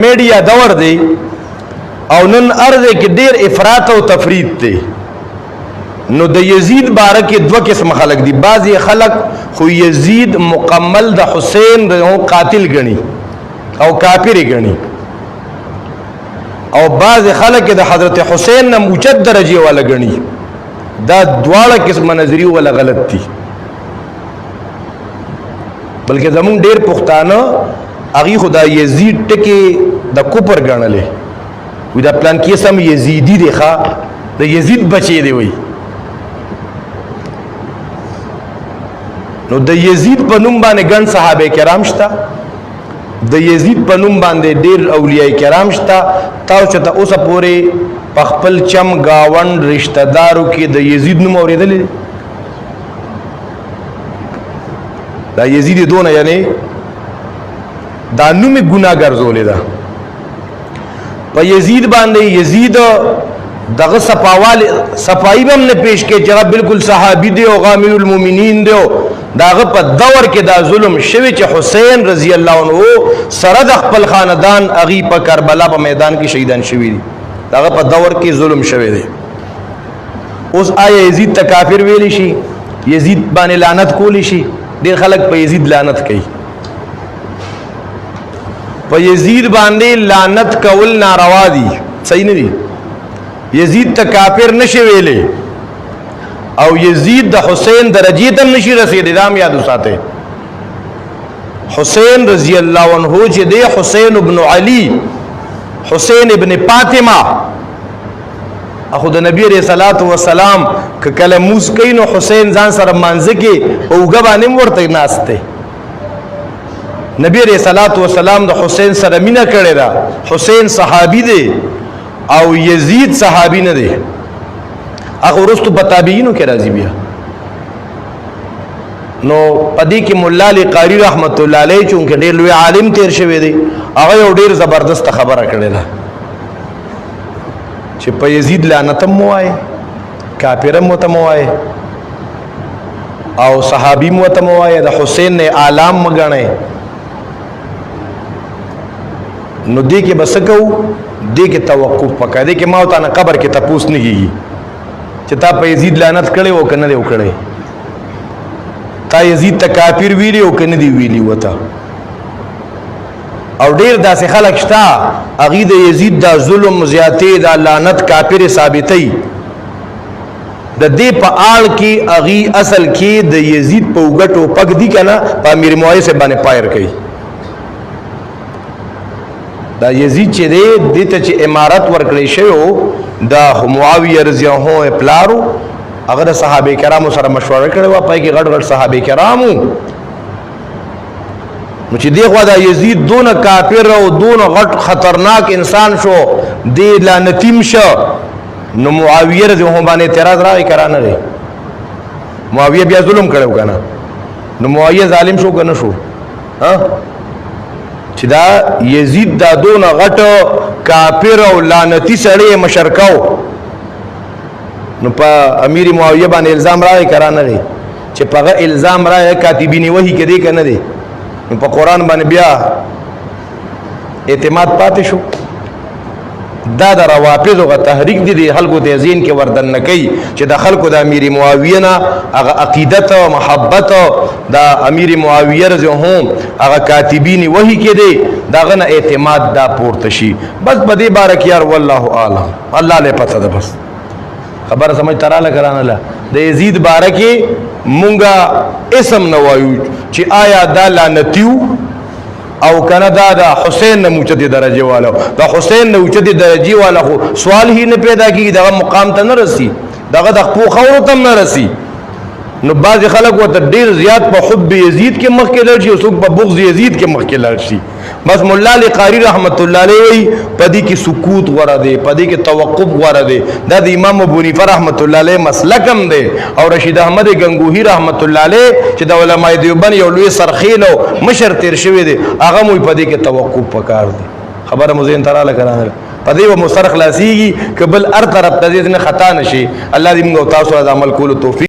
میډیا دور دی او نن ارزه کې ډیر افراط او تفرید دی. نو د یزید باره کې دوه قسم خلق دي. بعضی خلق خو یزید مکمل د حسین د قاتل ګڼي او کافر ګڼي، او بعض خلق د حضرت حسین نه اوچت درجه والا ګڼي. دا دواړه قسم نظریه ولا غلط دي. بلکې زمون ډیر پښتانه اغي خدا یزید ټکی د کوپر ګڼلې وي، دا پلان کې سم یزیدی دی، ښا د یزید بچی دی وي. نو د یزید په نوم باندې ګڼ صحابه کرام شته، د یزید په نوم باندې ډیر اولیاء کرام شته. تاسو ته اوسه پورې په خپل چم گاوند رشتہ دارو کې د یزید نوم اوریدلې؟ دا یزید دونه یعنی دا نوم ګناه ګرځولې ده په یزید باندې. یزید دغه صفائی هم نه پیش کې چې بالکل صحابي دی او غامر المؤمنین دی. داغه په دور کې دا ظلم شوی چې حسین رضی الله عنه سره د خپل خاندان اغي په کربلا په میدان کې شهیدان شوی دي. داغه په دور کې ظلم شوی دی. اوس آیا یزید ته کافر ویل شي؟ یزید باندې لعنت کولی شي؟ ډیر خلک په یزید لعنت کوي. په یزید باندې لعنت کول ناروا دي، صحیح نه دي. یزید ته کافر نشي ویلې او یزید د حسین درجه ته نشي رسیدي. دا هم یاد وساته. حسین رضی الله عنه چې دی حسین ابن علی، حسین ابن فاطمه، اخو د نبی رسول الله والسلام ک کلموس کین او حسین ځان سره مانځه کې او غبانم ورته ناشته. نبی رسول الله والسلام د حسین سره مینا کړی دا. حسین صحابي دی او یزید صحابي نه دی. اخو رستو بتابعینو کې راځي بیا. نو پدې کې مولا علی قاری رحمت الله علیه چونکه ډېر لوی عالم تیر شوی دی، هغه یو ډېر زبردست خبره کړې ده چې په یزید لعنت مو وای، کافر مو ته مو وای او صحابي مو ته مو وای، د حسین نه عالم مګنه. نو دې کې بس کو دې کې توقف پکا دې کې ما ته نه قبر کې تپوس نه کیږي چې تا په یزید لعنت کړي او کنه دی وکړي، تا یزید ته کافر ویلی او کنه دی ویلی وته. او ډیر داسې خلک شته اغي د یزید دا ظلم زیاتې دا لعنت کافر ثابتې د دې په آل کې اغي اصل کې د یزید په وګټو پک دی کنه په امیر معاویه سے باندې پایر کوي. دا یزید چې دی دته چې امارت ورکړی شوی دا معاویه رضی الله عنه پلارو هغه صحابه کرامو سره مشوره کړې و، پای کې غټ غټ صحابه کرامو. نو چې دی خو دا یزید دونه کافر او دونه غټ خطرناک انسان شو، دی لعنتیم شو. نو معاویه رضی الله عنه باندې اعتراض راغی کرانه دی. معاویه بیا ظلم کړو کنه. نو معاویه ظالم شو کنه شو؟ ها چې دا یزید دا دونه غټ کافر او لعنتی سړی مشرکاو. نو په امیر معاویه باندې الزام راغی کرانه دی چې په الزام راغی کاتبین وحی کې دی کنه دی. نو په قران باندې بیا اعتماد پاتې شو. دا د روافض او تحریک دي خلکو ته ذهن کې وردن نه کوي چې د خلکو د امیر معاویه نه هغه عقیدت او محبت د امیر معاویه رضی الله عنه هغه کاتبین وحی کې دي داغه نه اعتماد دا پورته شي. بس په دې باره کې یار والله اعلم، الله له پته ده. بس خبر سمجھ تراله کرانا له د یزید باره کې مونږه اسم نه وایو چې آیا دا لعنتیو او کنه دا د حسین نه اوچته درجه والا. دا حسین نه اوچته درجه والا خو سوال هی نه پیدا کیږي، دغه مقام ته نه رسی، دغه د خپل خور ته نه رسی. نو بعض خلک وته ډیر زیات په حب یزید کې مخ کې لړشي او څوک په بغض یزید کې مخ کې لړشي. بس مولا علی قاری رحمت الله علیه وی پدې کې سکوت غره دی، پدې کې توقف غره دی. دا د امام ابو حنیفه رحمت الله علیه مسلکم دی او رشید احمد گنگوهی رحمت الله علیه چې د علماء دیوبند یو لوی سرخیل او مشر تیر شوی دی، هغه مو پدې کې توقف پکار دی. خبره مو زین تراله کړه پدې و مسترخ لاسیږي قبل ار طرف ته دې نه خطا نشي. الله دې موږ تاسو عمل کولو توفیق